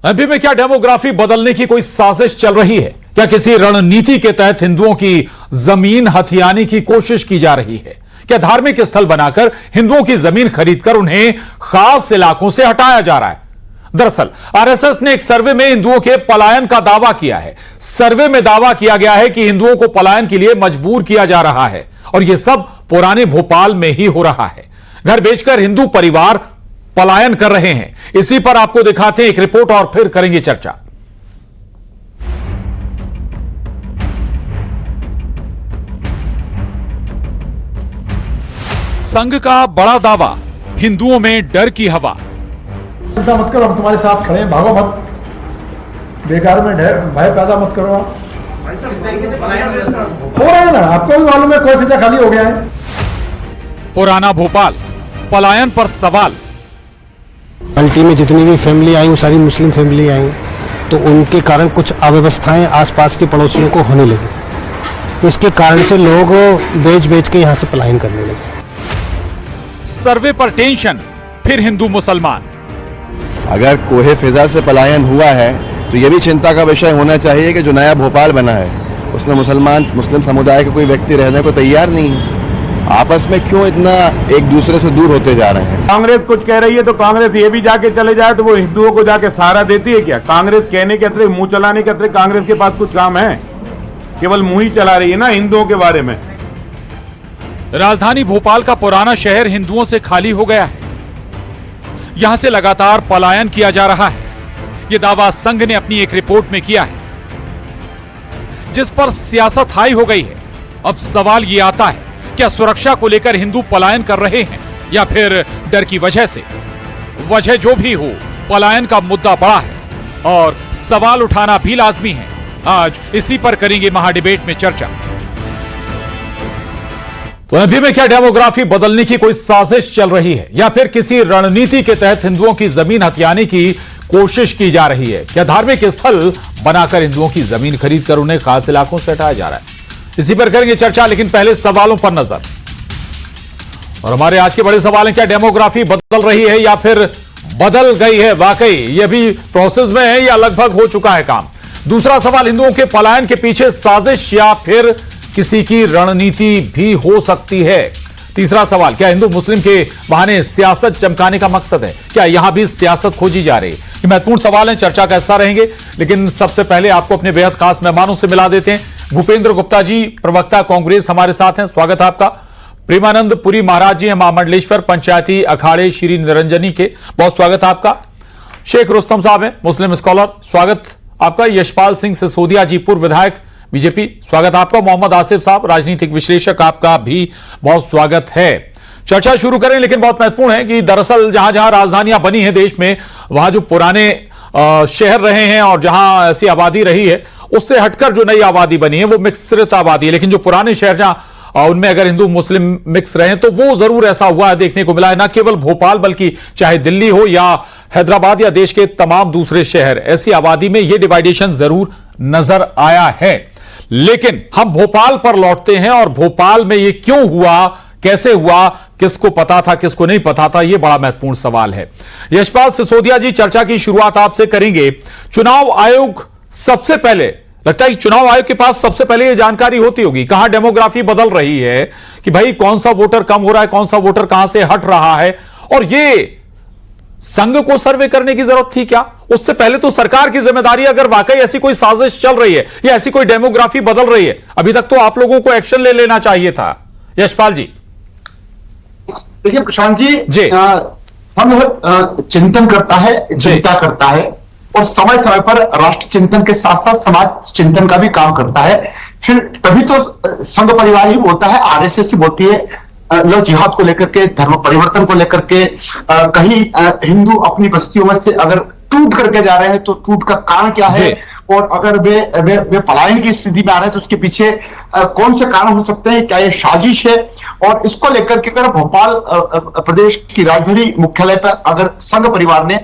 MP में क्या demography बदलने की कोई साजिश चल रही है? क्या किसी रणनीति के तहत हिंदुओं की जमीन हथियाने की कोशिश की जा रही है? क्या धार्मिक स्थल बनाकर हिंदुओं की जमीन खरीदकर उन्हें खास इलाकों से हटाया जा रहा है? दरअसल आरएसएस ने एक सर्वे में हिंदुओं के पलायन का दावा किया है। सर्वे में दावा किया गया है कि हिंदुओं को पलायन के लिए मजबूर किया जा रहा है और यह सब पुराने भोपाल में ही हो रहा है। घर बेचकर हिंदू परिवार पलायन कर रहे हैं। इसी पर आपको दिखाते हैं एक रिपोर्ट और फिर करेंगे चर्चा। संघ का बड़ा दावा, हिंदुओं में डर की हवा। चिंता मत करो, हम तुम्हारे साथ खड़े हैं, भागो मत, बेकार में भय पैदा मत करो। आप हो रहा है ना, आपको भी मालूम है, कोई फीसा खाली हो गया है। पुराना भोपाल, पलायन पर सवाल। एमपी में जितनी भी फैमिली आई वो सारी मुस्लिम फैमिली आई, तो उनके कारण कुछ अव्यवस्थाएं आसपास के पड़ोसियों को होने लगी, तो इसके कारण से लोग बेच बेच के यहां से पलायन करने लगे। सर्वे पर टेंशन, फिर हिंदू मुसलमान। अगर कोहे फिजा से पलायन हुआ है तो यह भी चिंता का विषय होना चाहिए कि जो नया भोपाल बना है उसमें मुस्लिम समुदाय के कोई व्यक्ति रहने को तैयार नहीं है। आपस में क्यों इतना एक दूसरे से दूर होते जा रहे हैं? कांग्रेस कुछ कह रही है तो कांग्रेस ये भी जाके चले जाए तो वो हिंदुओं को जाके सहारा देती है क्या? कांग्रेस कहने के अतिरिक्त, मुंह चलाने के अतिरिक्त कांग्रेस के पास कुछ काम है? केवल मुंह ही चला रही है ना हिंदुओं के बारे में। राजधानी भोपाल का पुराना शहर हिंदुओं से खाली हो गया है। यहां से लगातार पलायन किया जा रहा है। यह दावा संघ ने अपनी एक रिपोर्ट में किया है, जिस पर सियासत हाई हो गई है। अब सवाल यह आता है, क्या सुरक्षा को लेकर हिंदू पलायन कर रहे हैं या फिर डर की वजह से? वजह जो भी हो, पलायन का मुद्दा बड़ा है और सवाल उठाना भी लाजमी है। आज इसी पर करेंगे महाडिबेट में चर्चा। तो एमपी में क्या डेमोग्राफी बदलने की कोई साजिश चल रही है या फिर किसी रणनीति के तहत हिंदुओं की जमीन हथियाने की कोशिश की जा रही है? क्या धार्मिक स्थल बनाकर हिंदुओं की जमीन खरीदकर उन्हें खास इलाकों से हटाया जा रहा है? इसी पर करेंगे चर्चा, लेकिन पहले सवालों पर नजर। और हमारे आज के बड़े सवाल हैं, क्या डेमोग्राफी बदल रही है या फिर बदल गई है? वाकई यह भी प्रोसेस में है या लगभग हो चुका है काम? दूसरा सवाल, हिंदुओं के पलायन के पीछे साजिश या फिर किसी की रणनीति भी हो सकती है? तीसरा सवाल, क्या हिंदू मुस्लिम के बहाने सियासत चमकाने का मकसद है? क्या यहां भी सियासत खोजी जा रही है? ये महत्वपूर्ण सवाल है, चर्चा का हिस्सा रहेंगे। लेकिन सबसे पहले आपको अपने बेहद खास मेहमानों से मिला देते हैं। भूपेंद्र गुप्ता जी, प्रवक्ता कांग्रेस, हमारे साथ हैं, स्वागत है आपका। प्रेमानंद पुरी महाराज जी हैं, महामंडलेश्वर पंचायती अखाड़े श्री निरंजनी के, बहुत स्वागत है आपका। शेख रुस्तम साहब हैं, मुस्लिम स्कॉलर, स्वागत आपका। यशपाल सिंह सिसोदिया जी, पूर्व विधायक बीजेपी, स्वागत आपका। मोहम्मद आसिफ साहब, राजनीतिक विश्लेषक, आपका भी बहुत स्वागत है। चर्चा शुरू करें, लेकिन बहुत महत्वपूर्ण है कि दरअसल जहां जहां राजधानियां बनी हैं देश में, वहां जो पुराने शहर रहे हैं और जहां ऐसी आबादी रही है, उससे हटकर जो नई आबादी बनी है वो मिश्रित आबादी है। लेकिन जो पुराने शहर जहां उनमें अगर हिंदू मुस्लिम मिक्स रहे तो वो जरूर ऐसा हुआ है, देखने को मिला है। न केवल भोपाल बल्कि चाहे दिल्ली हो या हैदराबाद या देश के तमाम दूसरे शहर, ऐसी आबादी में ये डिवाइडेशन जरूर नजर आया है। लेकिन हम भोपाल पर लौटते हैं और भोपाल में ये क्यों हुआ, कैसे हुआ, किसको पता था, किसको नहीं पता था, यह बड़ा महत्वपूर्ण सवाल है। यशपाल सिसोदिया जी, चर्चा की शुरुआत आपसे करेंगे। चुनाव आयोग सबसे पहले, लगता है कि चुनाव आयोग के पास सबसे पहले यह जानकारी होती होगी कहां डेमोग्राफी बदल रही है, कि भाई कौन सा वोटर कम हो रहा है, कौन सा वोटर कहां से हट रहा है। और यह संघ को सर्वे करने की जरूरत थी क्या? उससे पहले तो सरकार की जिम्मेदारी, अगर वाकई ऐसी कोई साजिश चल रही है या ऐसी कोई डेमोग्राफी बदल रही है, अभी तक तो आप लोगों को एक्शन ले लेना चाहिए था। यशपाल जी। देखिए प्रशांत जी, संघ चिंतन करता है, चिंता करता है और समय समय पर राष्ट्र चिंतन के साथ साथ समाज चिंतन का भी काम करता है। फिर तभी तो संघ परिवार ही बोलता है, आरएसएस ही बोलती है, लव जिहाद को लेकर के, धर्म परिवर्तन को लेकर के, कहीं हिंदू अपनी बस्तियों में से अगर टूट करके जा रहे हैं तो टूट का कारण क्या है, और अगर वे पलायन की स्थिति में आ रहे हैं तो उसके पीछे कौन से कारण हो सकते हैं, क्या ये साजिश है? और इसको लेकर के अगर भोपाल प्रदेश की राजधानी मुख्यालय पर अगर संघ परिवार ने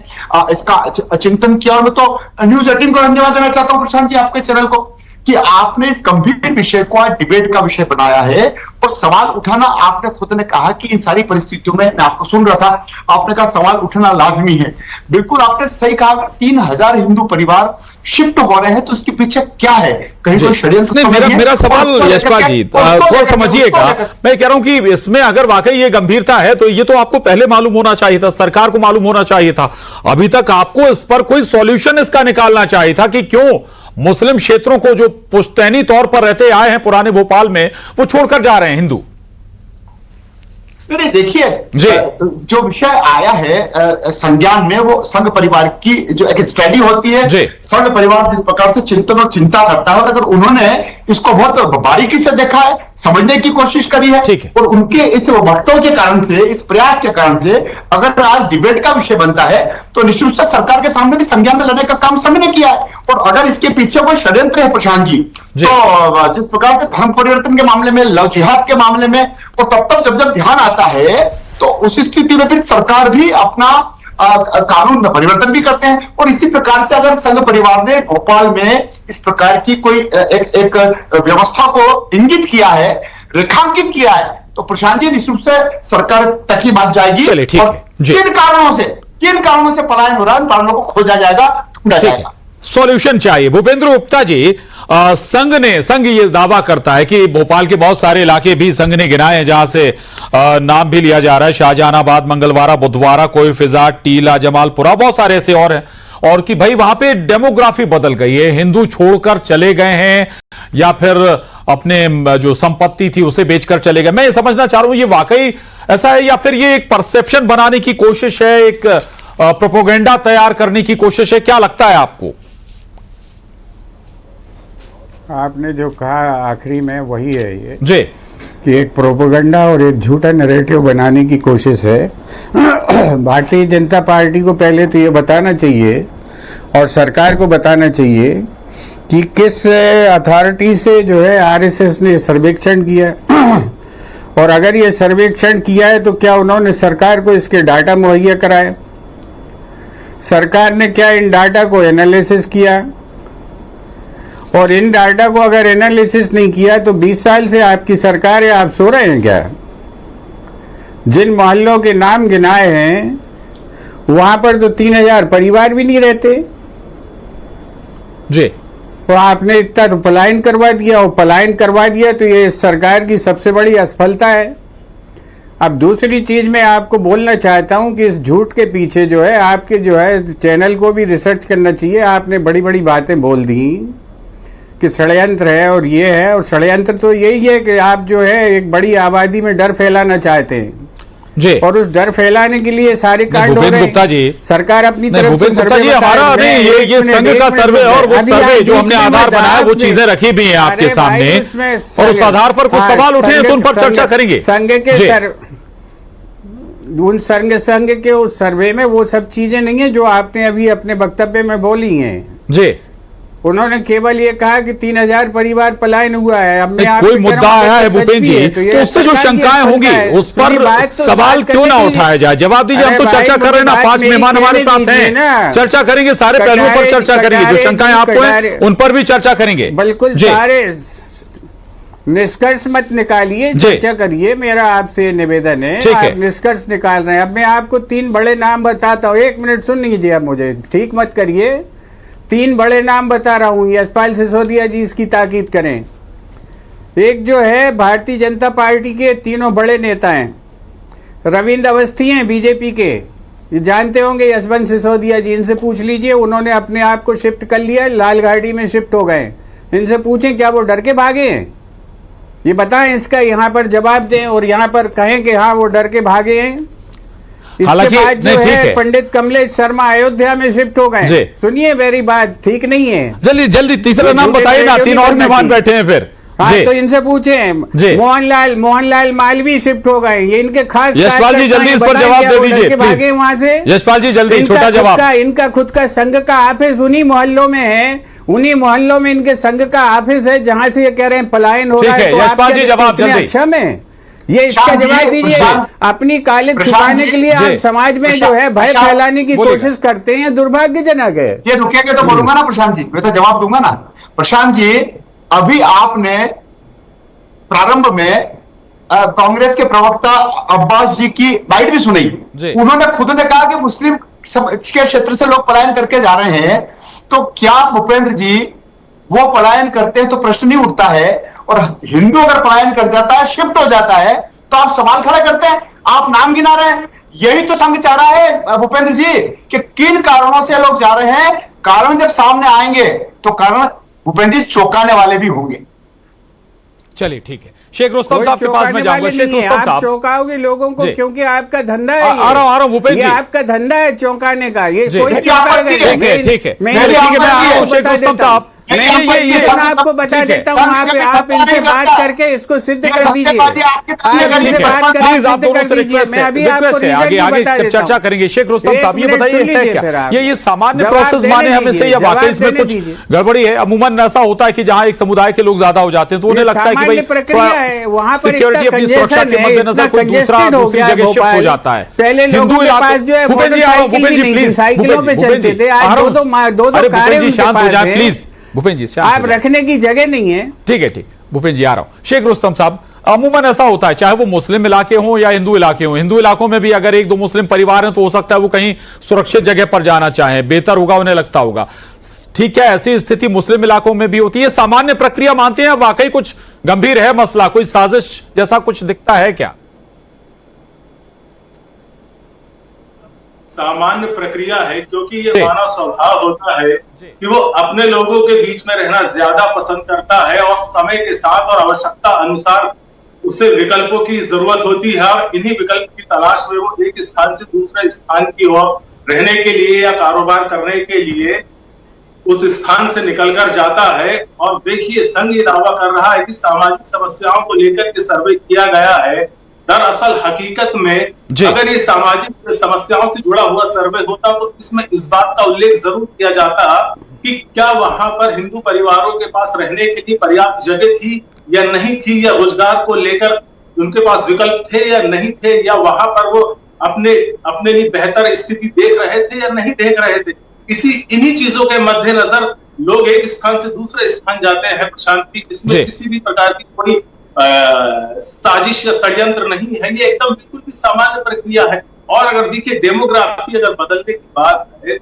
इसका चिंतन किया, और मैं तो न्यूज़ 18 को धन्यवाद देना चाहता हूं प्रशांत जी, आपके चैनल को, कि आपने इस गंभीर विषय को आज डिबेट का विषय बनाया है और सवाल उठाना, आपने खुद ने कहा कि इन सारी परिस्थितियों में, मैं आपको सुन रहा था, आपने कहा सवाल उठाना लाजमी है। बिल्कुल आपने सही कहा, अगर 3000 हिंदू परिवार शिफ्ट हो रहे हैं तो उसके पीछे क्या है? कहीं कोई षड्यंत्र तो नहीं है? मेरा सवाल यशपाल जी थोड़ा समझिएगा, मैं कह रहा हूं कि इसमें अगर वाकई ये गंभीरता है तो ये तो आपको पहले मालूम होना चाहिए था, सरकार को मालूम होना चाहिए था। अभी तक आपको इस पर कोई सॉल्यूशन इसका निकालना चाहिए था कि क्यों मुस्लिम क्षेत्रों को जो पुश्तैनी तौर पर रहते आए हैं पुराने भोपाल में, वो छोड़कर जा रहे हैं हिंदू। नहीं देखिए, जो विषय आया है संज्ञान में, वो संघ परिवार की जो एक स्टडी होती है, संघ परिवार जिस प्रकार से चिंतन और चिंता करता है, और अगर उन्होंने इसको बहुत बारीकी से देखा है, समझने की कोशिश करी है, और उनके इस वक्तव्य के कारण से, इस प्रयास के कारण से अगर आज डिबेट का विषय बनता है तो निश्चित रूप से सरकार के सामने भी संज्ञान में लेने का काम संघ ने किया है। और अगर इसके पीछे कोई षड्यंत्र है प्रशांत जी, तो जिस प्रकार से धर्म परिवर्तन के मामले में, लव जिहाद के मामले में, और तब जब ध्यान आता है तो उस स्थिति में फिर सरकार भी अपना कानून में परिवर्तन भी करते हैं। और इसी प्रकार से अगर संघ परिवार ने भोपाल में इस प्रकार की कोई एक व्यवस्था को इंगित किया है, रेखांकित किया है, तो प्रशांत जी निश्चित रूप से सरकार तक ही बात जाएगी। और किन कारणों से पलायन हो रहा है, कारणों को खोजा जाएगा, ढूंढा जाएगा, सॉल्यूशन चाहिए। भूपेंद्र गुप्ता जी, संघ ये दावा करता है कि भोपाल के बहुत सारे इलाके भी संघ ने गिनाए हैं जहां से नाम भी लिया जा रहा है, शाहजहानाबाद, मंगलवारा, बुधवारा, कोई फिजा, टीला, जमालपुरा, बहुत सारे ऐसे और हैं, और कि भाई वहां पे डेमोग्राफी बदल गई है, हिंदू छोड़कर चले गए हैं या फिर अपने जो संपत्ति थी उसे बेचकर चले गए। मैं ये समझना चाह रहा हूं ये वाकई ऐसा है या फिर ये एक परसेप्शन बनाने की कोशिश है, एक प्रोपोगेंडा तैयार करने की कोशिश है, क्या लगता है आपको? आपने जो कहा आखिरी में वही है ये जी, कि एक प्रोपेगेंडा और एक झूठा नैरेटिव बनाने की कोशिश है। भारतीय जनता पार्टी को पहले तो ये बताना चाहिए और सरकार को बताना चाहिए कि किस अथॉरिटी से जो है आरएसएस ने सर्वेक्षण किया और अगर ये सर्वेक्षण किया है तो क्या उन्होंने सरकार को इसके डाटा मुहैया कराए, सरकार ने क्या इन डाटा को एनालिसिस किया, और इन डाटा को अगर एनालिसिस नहीं किया तो 20 साल से आपकी सरकार है, आप सो रहे हैं क्या? जिन मोहल्लों के नाम गिनाए हैं वहां पर तो 3000 परिवार भी नहीं रहते जी, तो आपने इतना तो पलायन करवा दिया, और पलायन करवा दिया तो ये सरकार की सबसे बड़ी असफलता है। अब दूसरी चीज मैं आपको बोलना चाहता हूं कि इस झूठ के पीछे जो है आपके जो है चैनल को भी रिसर्च करना चाहिए। आपने बड़ी बड़ी बातें बोल दी कि षड्यंत्र है और ये है, और षड्यंत्र तो यही है कि आप जो है एक बड़ी आबादी में डर फैलाना चाहते हैं जी, और उस डर फैलाने के लिए सारे कांड हो रहे हैं। सरकार अपनी तरफ से सर्वे हमारा अभी ये संघ का सर्वे और वो सर्वे जो हमने आधार बनाया वो चीजें रखी भी हैं आपके सामने, और उस आधार पर कुछ सवाल उठे तो उन पर चर्चा करेंगे। संघ के उस सर्वे में वो सब चीजें नहीं है जो आपने अभी अपने वक्तव्य में बोली हैं जी। उन्होंने केवल ये कहा कि 3000 परिवार पलायन हुआ है। अब मैं कोई मुद्दा आया है भूपेंद्र जी तो उससे जो शंकाएं होंगी उस पर सवाल क्यों ना उठाया जाए? जवाब दीजिए। हम तो चर्चा कर रहे हैं ना, 5 मेहमान हमारे साथ हैं, चर्चा करेंगे, सारे पहलुओं पर चर्चा करेंगे, जो शंकाएं आपको हैं उन पर भी चर्चा करेंगे। बिल्कुल, सारे निष्कर्ष मत निकालिए, चर्चा करिए, मेरा आपसे निवेदन है। आप निष्कर्ष निकाल रहे हैं। अब मैं आपको 3 बड़े नाम बताता हूँ, 1 मिनट सुन लीजिए, आप मुझे ठीक मत करिए। 3 बड़े नाम बता रहा हूं, यशपाल सिसोदिया जी इसकी ताकीद करें। एक जो है भारतीय जनता पार्टी के तीनों बड़े नेता हैं, रविंद्र अवस्थी हैं बीजेपी के, ये जानते होंगे यशवंत सिसोदिया जी, इनसे पूछ लीजिए, उन्होंने अपने आप को शिफ्ट कर लिया, लाल गाड़ी में शिफ्ट हो गए। इनसे पूछें क्या वो डर के भागे हैं, ये बताएं, इसका यहाँ पर जवाब दें और यहाँ पर कहें कि हाँ वो डर के भागे हैं। इसके बाद जो है पंडित कमलेश शर्मा अयोध्या में शिफ्ट हो गए। सुनिए मेरी बात, ठीक नहीं है। जल्दी जल्दी तीसरा नाम बताइए ना, 3 और मेहमान बैठे हैं फिर। हाँ तो इनसे पूछे। मोहनलाल मालवीय शिफ्ट हो गए, ये इनके खास। यशपाल जी जल्दी इस पर जवाब दे दीजिए, भागे वहां से। यशपाल जी जल्दी छोटा जवाब। इनका खुद का संघ का ऑफिस उन्हीं मोहल्लों में है, उन्हीं मोहल्लों में इनके संघ का ऑफिस है जहां से ये कह रहे हैं पलायन हो रहा है। यशपाल जी जवाब जल्दी। अच्छा में ये इसका जवाब दीजिए। अपनी कालिक छुपाने के लिए आप समाज में जो है भय फैलाने की कोशिश करते हैं, दुर्भाग्यजनक है। ये रुकेंगे तो बोलूंगा ना प्रशांत जी, मैं तो जवाब दूंगा ना। प्रशांत जी, अभी आपने प्रारंभ में कांग्रेस के प्रवक्ता अब्बास जी की बाइट भी सुनी। उन्होंने खुद ने कहा कि मुस्लिम के क्षेत्र से लोग पलायन करके जा रहे हैं, तो क्या भूपेंद्र जी वो पलायन करते हैं तो प्रश्न नहीं उठता है, और हिंदू अगर पलायन कर जाता है, शिफ्ट हो जाता है, तो आप सवाल खड़ा करते हैं, आप नाम गिना रहे हैं। यही तो संघ चाह रहा है भूपेंद्र जी कि किन कारणों से लोग जा रहे हैं। कारण जब सामने आएंगे तो कारण भूपेंद्र जी चौंकाने वाले भी होंगे। चलिए ठीक है, शेख रुस्तम साहब के पास में जाऊंगा। शेख रुस्तम साहब, चौंकाओगे लोगों को, क्योंकि आपका धंधा है। आ रहा हूं भूपेंद्र जी, आपका धंधा है चौंकाने का। ये कोई ठीक है, ठीक है, मैं आ रहा हूं शेख रुस्तम साहब। ये आपको बता देता हूँ, आप इनसे बात करके इसको सिद्ध कर दीजिए। प्लीज आप दोनों से रिक्वेस्ट है, आगे चर्चा करेंगे। शेख रुस्तम साहब ये बताइए, है क्या ये सामान्य प्रोसेस माने हमें से, या वाकई इसमें कुछ गड़बड़ी है? अमूमन ऐसा होता है कि जहां एक समुदाय के लोग ज्यादा हो जाते हैं तो उन्हें लगता है कि भाई वहां पर सिक्योरिटी अपनी सुरक्षा के मद्देनजर कोई दूसरी जगह शिफ्ट हो जाता है। पहले हिंदू इलाके जो है भूपेंद्र जी प्लीज, साइकिलों पे चलते थे, आज दो भूपेंद्र जी शांत हो जाए प्लीज। भूपेंद्र जी आप रखने की जगह नहीं है। ठीक है, ठीक भूपेंद्र जी आ रहा हूं। शेख रुस्तम साहब, अमूमन ऐसा होता है चाहे वो मुस्लिम इलाके हों या हिंदू इलाके हों, हिंदू इलाकों में भी अगर एक दो मुस्लिम परिवार हैं तो हो सकता है वो कहीं सुरक्षित जगह पर जाना चाहें, बेहतर होगा उन्हें लगता होगा। ठीक है, ऐसी स्थिति मुस्लिम इलाकों में भी होती है। सामान्य प्रक्रिया मानते हैं, वाकई कुछ गंभीर है मसला, कोई साजिश जैसा कुछ दिखता है क्या? सामान्य प्रक्रिया है, क्योंकि ये मानव स्वभाव होता है कि वो अपने लोगों के बीच में रहना ज्यादा पसंद करता है, और समय के साथ और आवश्यकता अनुसार उसे विकल्पों की जरूरत होती है, और इन्हीं विकल्प की तलाश में वो एक स्थान से दूसरे स्थान की ओर रहने के लिए या कारोबार करने के लिए उस स्थान से निकलकर जाता है। और देखिए, संघ ये दावा कर रहा है कि सामाजिक समस्याओं को लेकर के सर्वे किया गया है। दरअसल हकीकत में अगर ये सामाजिक समस्याओं से जुड़ा हुआ सर्वे होता तो इसमें इस बात का उल्लेख जरूर किया जाता कि क्या वहां पर हिंदू परिवारों के पास रहने के लिए पर्याप्त जगह थी या नहीं थी, या रोजगार को लेकर उनके पास विकल्प थे या नहीं थे, या वहां पर वो अपने लिए बेहतर स्थिति देख रहे थे या नहीं देख रहे थे। इन्हीं चीजों के मद्देनजर लोग एक स्थान से दूसरे स्थान जाते हैं प्रशांत जी। इसमें किसी भी प्रकार की कोई साजिश या षड्यंत्र नहीं है, ये एकदम बिल्कुल भी सामान्य प्रक्रिया है। और अगर देखिए, डेमोग्राफी अगर बदलने की बात है,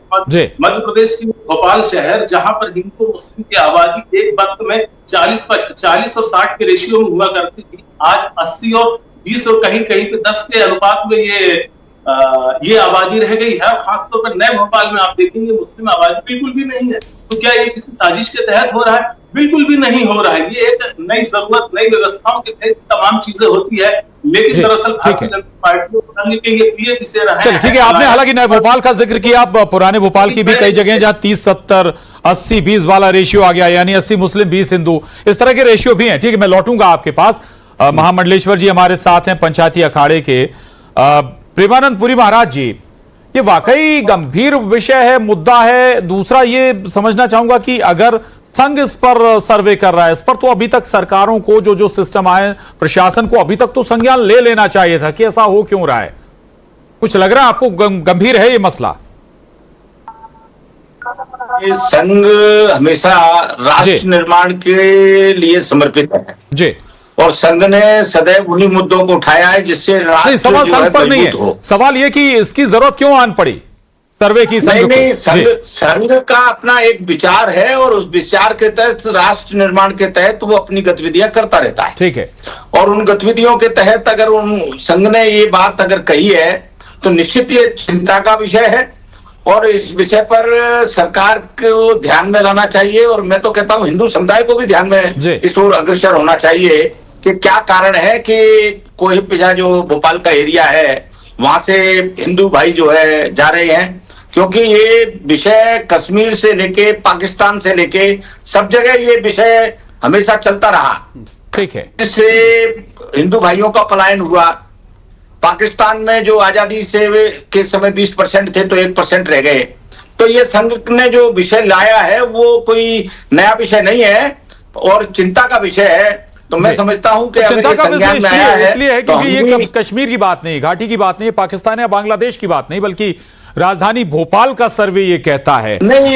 मध्य प्रदेश की भोपाल शहर, जहां पर हिंदू मुस्लिम की आबादी एक वक्त में 40 और 60 के रेशियो में हुआ करती थी, आज 80 और 20 और कहीं कहीं पे 10 के अनुपात में ये आबादी रह गई है। खासतौर पर नए भोपाल में आप देखेंगे मुस्लिम आबादी बिल्कुल भी नहीं है। तो क्या ये किसी साजिश के तहत हो रहा है? बिल्कुल भी नहीं हो रहा है। ये एक नई जरूरत, नई व्यवस्थाओं के तहत तमाम चीजें होती है, लेकिन दरअसल भारतीय जनता पार्टी संघ के ये प्रिय विषय रहा है। ठीक है, आपने हालांकि नए भोपाल का जिक्र किया, पुराने भोपाल की भी कई जगह जहां 30-70, 80-20 वाला रेशियो आ गया, यानी 80 मुस्लिम 20 हिंदू, इस तरह के रेशियो भी हैं। ठीक है, मैं लौटूंगा आपके पास। महामंडलेश्वर जी हमारे साथ हैं, पंचायती अखाड़े के। प्रेमानंद पुरी महाराज जी, ये वाकई गंभीर विषय है, मुद्दा है। दूसरा ये समझना चाहूंगा कि अगर संघ इस पर सर्वे कर रहा है, इस पर तो अभी तक सरकारों को जो सिस्टम आए, प्रशासन को अभी तक तो संज्ञान ले लेना चाहिए था कि ऐसा हो क्यों रहा है। कुछ लग रहा है आपको गंभीर है ये मसला? ये संघ हमेशा राष्ट्र निर्माण के लिए समर्पित है जी, और संघ ने सदैव उन्हीं मुद्दों को उठाया है जिससे राष्ट्र सवाल संघ पर नहीं है। सवाल ये कि इसकी जरूरत क्यों आन पड़ी सर्वे की? नहीं, संघ का अपना एक विचार है, और उस विचार के तहत राष्ट्र निर्माण के तहत वो अपनी गतिविधियां करता रहता है। ठीक है, और उन गतिविधियों के तहत अगर उन संघ ने ये बात अगर कही है तो निश्चित ये चिंता का विषय है, और इस विषय पर सरकार को ध्यान में लाना चाहिए। और मैं तो कहता हूं हिंदू समुदाय को भी ध्यान में इस ओर अग्रसर होना चाहिए कि क्या कारण है कि कोई पिछा जो भोपाल का एरिया है वहां से हिंदू भाई जो है जा रहे हैं, क्योंकि ये विषय कश्मीर से लेके पाकिस्तान से लेके सब जगह ये विषय हमेशा चलता रहा। ठीक है, इससे हिंदू भाइयों का पलायन हुआ। पाकिस्तान में जो आजादी से के समय 20% थे तो 1% रह गए। तो ये संघ ने जो विषय लाया है वो कोई नया विषय नहीं है और चिंता का विषय है। तो मैं समझता हूं कि चिंता का विषय इसलिए है क्योंकि ये कश्मीर की बात नहीं, घाटी की बात नहीं, पाकिस्तान या बांग्लादेश की बात नहीं, बल्कि राजधानी भोपाल का सर्वे ये कहता है। नहीं,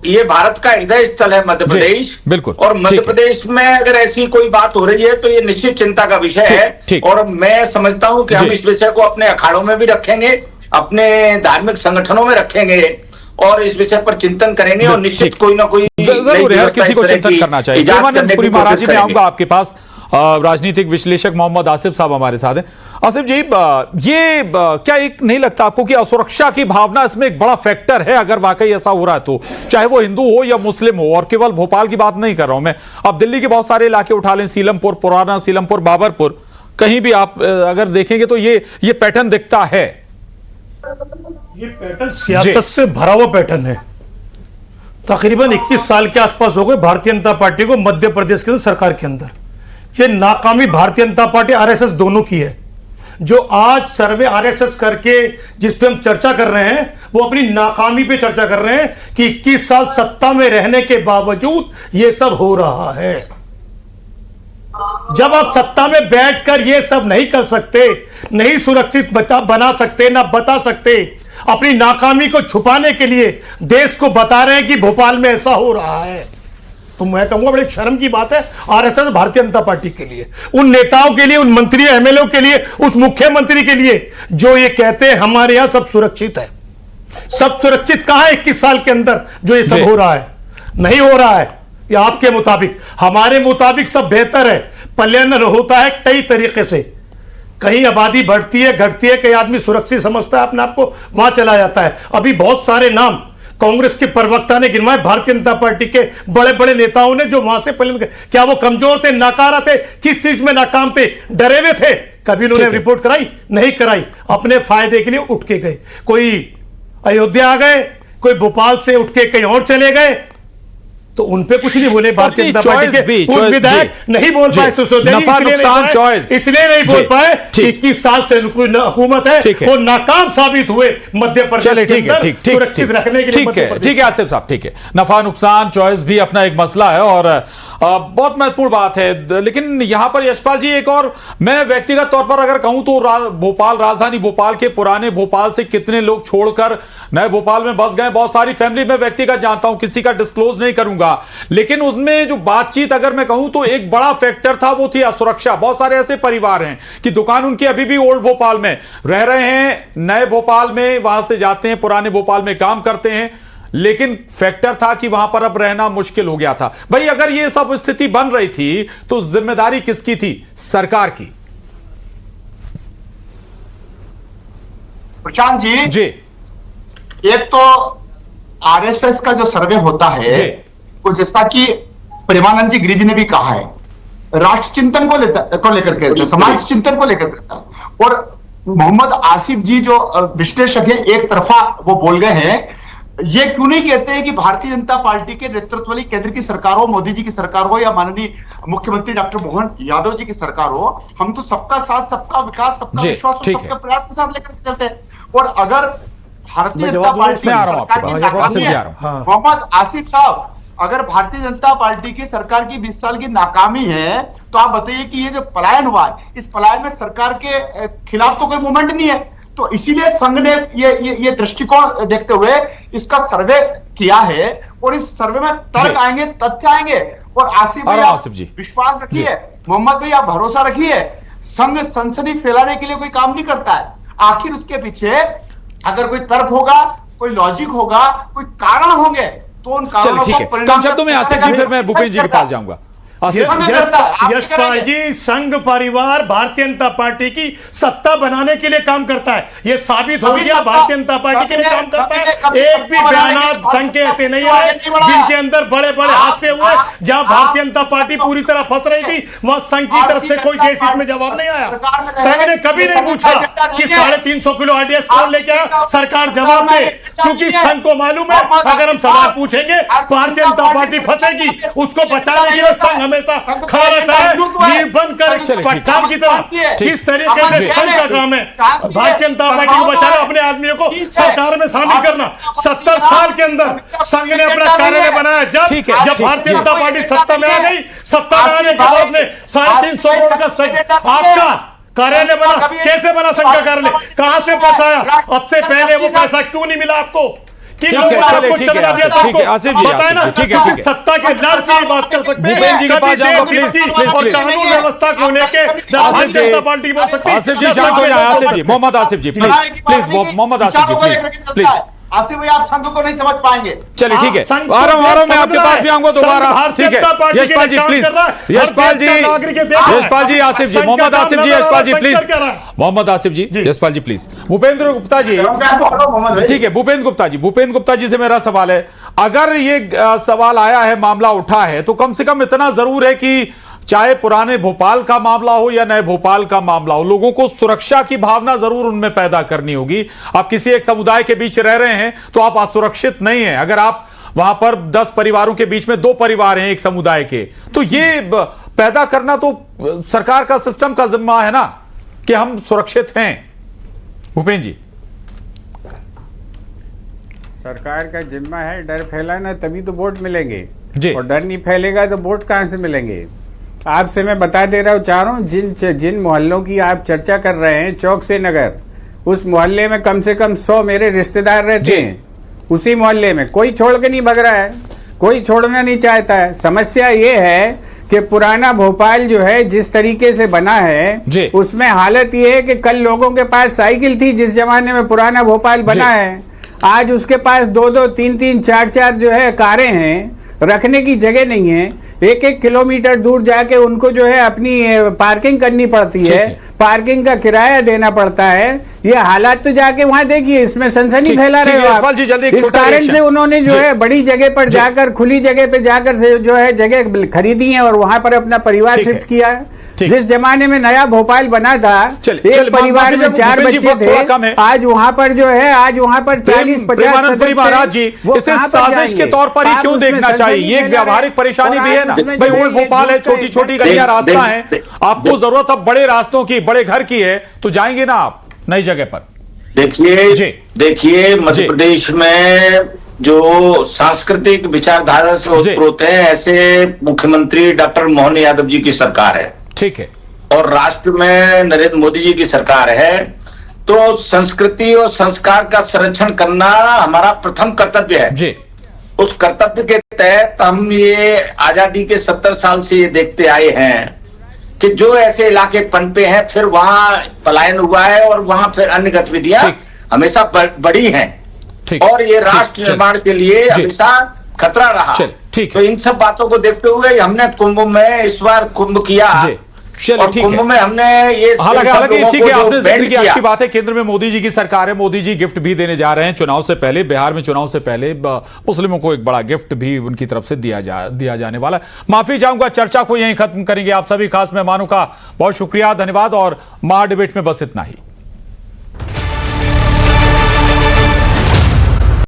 ये भारत का हृदय स्थल है मध्य प्रदेश, बिल्कुल। और मध्य प्रदेश में अगर ऐसी कोई बात हो रही है तो ये निश्चित चिंता का विषय है। और मैं समझता हूं कि हम इस विषय को अपने अखाड़ों में भी रखेंगे, अपने धार्मिक संगठनों में रखेंगे और इस विषय पर चिंतन करेंगे और निश्चित कोई ना कोई जरूर है, किसी को चिंतन करना चाहिए। पूरी महाराज जी, मैं आऊंगा आपके पास। राजनीतिक विश्लेषक मोहम्मद आसिफ साहब हमारे साथ हैं। आसिफ जी, ये क्या एक नहीं लगता आपको कि असुरक्षा की भावना इसमें एक बड़ा फैक्टर है? अगर वाकई ऐसा हो रहा है तो चाहे वो हिंदू हो या मुस्लिम हो, और केवल भोपाल की बात नहीं कर रहा हूं मैं, अब दिल्ली के बहुत सारे इलाके उठा लें, सीलमपुर, पुराना सीलमपुर, बाबरपुर, कहीं भी आप अगर देखेंगे तो ये पैटर्न दिखता है। ये पैटर्न सियासत से भरा हुआ पैटर्न है। तकरीबन 21 साल के आसपास हो गए भारतीय जनता पार्टी को मध्य प्रदेश के अंदर, सरकार के अंदर। ये नाकामी भारतीय जनता पार्टी आरएसएस दोनों की है। जो आज सर्वे आरएसएस करके जिस पे हम चर्चा कर रहे हैं, वो अपनी नाकामी पे चर्चा कर रहे हैं कि 21 साल सत्ता में रहने के बावजूद ये सब हो रहा है। जब आप सत्ता में बैठकर ये सब नहीं कर सकते, नहीं सुरक्षित बना सकते, ना बता सकते, अपनी नाकामी को छुपाने के लिए देश को बता रहे हैं कि भोपाल में ऐसा हो रहा है, तो मैं कहूंगा बड़ी शर्म की बात है आरएसएस भारतीय जनता पार्टी के लिए, उन नेताओं के लिए, उन मंत्री एमएलए के लिए, उस मुख्यमंत्री के लिए जो ये कहते हैं हमारे यहां सब सुरक्षित है। सब सुरक्षित कहां है 21 साल के अंदर जो ये सब हो रहा है? नहीं हो रहा है। ये आपके मुताबिक, हमारे मुताबिक सब बेहतर है। पलायन होता है कई तरीके से, कहीं आबादी बढ़ती है, घटती है, कई आदमी सुरक्षित समझता है अपने आप को, वहां चला जाता है। अभी बहुत सारे नाम कांग्रेस के प्रवक्ता ने गिनवाए, भारतीय जनता पार्टी के बड़े बड़े नेताओं ने, जो वहां से पहले, क्या वो कमजोर थे, नाकारा थे, किस चीज में नाकाम थे, डरे हुए थे? कभी उन्होंने रिपोर्ट कराई? नहीं कराई। अपने फायदे के लिए उठ के गए। कोई अयोध्या आ गए, कोई भोपाल से उठ के कहीं और चले गए, तो उनपे कुछ नहीं बोले। भारतीय जनता पार्टी के विधायक नहीं बोल पाए, इसलिए नहीं बोल पाए 21 साल से हुकूमत है, वो नाकाम साबित हुए मध्य प्रदेश के अंदर सुरक्षित रखने के लिए। ठीक है आसिफ साहब, ठीक है। नफा नुकसान चॉइस भी अपना एक मसला है और बहुत महत्वपूर्ण बात है। लेकिन यहां पर यशपाल जी, एक और मैं व्यक्तिगत तौर पर अगर कहूं तो भोपाल, राजधानी भोपाल के पुराने भोपाल से कितने लोग छोड़कर नए भोपाल में बस गए। बहुत सारी फैमिली में व्यक्तिगत जानता हूं, किसी का डिस्क्लोज नहीं करूंगा, लेकिन उसमें जो बातचीत अगर मैं कहूं तो एक बड़ा फैक्टर था, वो थी असुरक्षा। बहुत सारे ऐसे परिवार हैं कि दुकान उनकी अभी भी ओल्ड भोपाल में रह रहे हैं, नए भोपाल में वहां से जाते हैं, पुराने भोपाल में काम करते हैं, लेकिन फैक्टर था कि वहां पर अब रहना मुश्किल हो गया था। भाई अगर ये सब स्थिति बन रही थी तो जिम्मेदारी किसकी थी? सरकार की। प्रशांत जी, एक तो आरएसएस का जो सर्वे होता है, वो जैसा कि प्रेमानंद जी गिरिजी ने भी कहा है, राष्ट्र चिंतन को लेकर के, समाज चिंतन को लेकर के, और मोहम्मद आसिफ जी जो विश्लेषक है एक तरफा वो बोल गए हैं। ये क्यों नहीं कहते हैं कि भारतीय जनता पार्टी के नेतृत्व वाली केंद्र की सरकार हो, मोदी जी की सरकार हो, या माननीय मुख्यमंत्री डॉक्टर मोहन यादव जी की सरकार हो, हम तो सबका साथ, सबका विकास, सबका विश्वास और सबके प्रयास के साथ लेकर चलते हैं। और अगर भारतीय जनता पार्टी मोहम्मद आसिफ साहब, अगर भारतीय जनता पार्टी की सरकार की 20 साल की नाकामी है, तो आप बताइए कि ये जो पलायन हुआ है, इस पलायन में सरकार के खिलाफ तो कोई मूवमेंट नहीं है। तो इसीलिए संघ ने ये दृष्टिकोण देखते हुए इसका सर्वे किया है, और इस सर्वे में तर्क आएंगे, तथ्य आएंगे। और आसिफ जी विश्वास रखिए, मोहम्मद भाई आप भरोसा रखिए, संघ सनसनी फैलाने के लिए कोई काम नहीं करता है। आखिर उसके पीछे अगर कोई तर्क होगा, कोई लॉजिक होगा, कोई कारण होंगे, तो उन कारणों को परिणाम शब्दों में आसिफ जी, फिर मैं भूपेश जी के पास जाऊंगा। यशपाल जी, संघ परिवार भारतीय जनता पार्टी की सत्ता बनाने के लिए काम करता है। यह साबित हो गया भारतीय जनता पार्टी के लिए काम करता है। एक भी बयान संघ के ऐसे नहीं आए जिनके अंदर बड़े बड़े हादसे हुए, जहां भारतीय जनता पार्टी पूरी तरह फंस रही थी, वहां संघ की तरफ से कोई देश हित में जवाब नहीं आया। संघ ने कभी नहीं पूछा कि 350 किलो आरडीएक्स कौन लेके आया, सरकार जवाब दे, क्योंकि संघ को मालूम है अगर हम सवाल पूछेंगे भारतीय जनता पार्टी फंसेगी, उसको बचाने के लिए संघ हमेशा खड़ा रहता है। जी बनकर पट्टान की तरह किस तरीके से संघ का काम है भारतीय जनता पार्टी को बचाना, अपने आदमियों को सरकार में शामिल करना। 70 साल के अंदर संघ ने अपना कार्यालय बनाया। जब भारतीय जनता पार्टी सत्ता में आ गई, सत्ता में आने के बाद में 350 करोड़ का आपका कार्यालय बना, कैसे बना संघ का कार्यालय, कहां से पैसा आया, अब से पहले वो पैसा क्यों नहीं मिला आपको? बताए ना, सत्ता के लाभ से बात कर सकते हैं, और कानून व्यवस्था को लेके भारतीय जनता पार्टी बोल सकती है। आसिफ जी शांत हो जाए, आसिफ जी, मोहम्मद आसिफ जी प्लीज, मोहम्मद आसिफ जी प्लीज। आसिफ भाई आप संघ को नहीं समझ पाएंगे। चलिए ठीक है, आ रहा हूं मैं आपके पास भी आऊंगा दोबारा। ठीक है Yashpal ji please, Yashpal ji Asif ji, Mohammad Asif ji, Yashpal ji please, Mohammad Asif ji, Yashpal ji please. Bhupendra Gupta ji, ठीक है भूपेंद्र गुप्ता जी से मेरा सवाल है, अगर ये सवाल आया है, मामला उठा है, तो कम से कम इतना जरूर है कि चाहे पुराने भोपाल का मामला हो या नए भोपाल का मामला हो, लोगों को सुरक्षा की भावना जरूर उनमें पैदा करनी होगी। आप किसी एक समुदाय के बीच रह रहे हैं तो आप असुरक्षित नहीं हैं। अगर आप वहां पर 10 परिवारों के बीच में 2 परिवार हैं एक समुदाय के, तो ये पैदा करना तो सरकार का, सिस्टम का जिम्मा है ना कि हम सुरक्षित हैं। भूपेंद्र जी, सरकार का जिम्मा है डर फैलाना, तभी तो वोट मिलेंगे जी। और डर नहीं फैलेगा तो वोट कहां से मिलेंगे? आपसे मैं बता दे रहा हूँ चारों, जिन मोहल्लों की आप चर्चा कर रहे हैं, चौक से नगर, उस मोहल्ले में कम से कम 100 मेरे रिश्तेदार रहते हैं। उसी मोहल्ले में कोई छोड़ के नहीं भग रहा है, कोई छोड़ना नहीं चाहता है। समस्या ये है कि पुराना भोपाल जो है जिस तरीके से बना है, उसमें हालत ये है कि कल लोगों के पास साइकिल थी जिस जमाने में पुराना भोपाल बना है, आज उसके पास 2-2, 3-3, 4-4 जो है कारें हैं, रखने की जगह नहीं है। 1-1 किलोमीटर दूर जाके उनको जो है अपनी पार्किंग करनी पड़ती है, पार्किंग का किराया देना पड़ता है। ये हालात तो जाके वहां देखिए, इसमें सनसनी फैला रहे हो आप। इस कारण से उन्होंने जो है बड़ी जगह पर जाकर, खुली जगह पे जाकर से जो है जगह खरीदी है और वहां पर अपना परिवार शिफ्ट किया है। जिस जमाने में नया भोपाल बना था, एक परिवार में 4 बच्चे थे, आज वहां पर जो है, आज वहां पर 40-50 महाराज जी, इसे साजिश के तौर पर ही क्यों देखना चाहिए? ये एक व्यावहारिक परेशानी भी है ना भाई। ओल्ड भोपाल है, छोटी छोटी गलियां, रास्ता है, आपको जरूरत अब बड़े रास्तों की, बड़े घर की है, तो जाएंगे ना आप नई जगह पर। देखिए मध्य प्रदेश में जो सांस्कृतिक विचारधारा से ओतप्रोत है, ऐसे मुख्यमंत्री डॉक्टर मोहन यादव जी की सरकार है, ठीक है, और राष्ट्र में नरेंद्र मोदी जी की सरकार है। तो संस्कृति और संस्कार का संरक्षण करना हमारा प्रथम कर्तव्य है जी। उस कर्तव्य के तहत हम ये आजादी के 70 साल से ये देखते आए हैं कि जो ऐसे इलाके पनपे हैं, फिर वहां पलायन हुआ है और वहां फिर अन्य गतिविधियां हमेशा बढ़ी हैं, और ये राष्ट्र निर्माण के लिए हमेशा खतरा रहा। तो इन सब बातों को देखते हुए हमने कुंभ में इस बार कुंभ किया, और कुंभ में हमने ये हालांकि ठीक है, आपने जिक्र किया, अच्छी बात है। केंद्र में मोदी जी की सरकार है, मोदी जी गिफ्ट भी देने जा रहे हैं चुनाव से पहले। बिहार में चुनाव से पहले मुस्लिमों को एक बड़ा गिफ्ट भी उनकी तरफ से दिया जाने वाला है। माफी चाहूंगा, चर्चा को यहीं खत्म करेंगे। आप सभी खास मेहमानों का बहुत शुक्रिया, धन्यवाद, और महा डिबेट में बस इतना ही।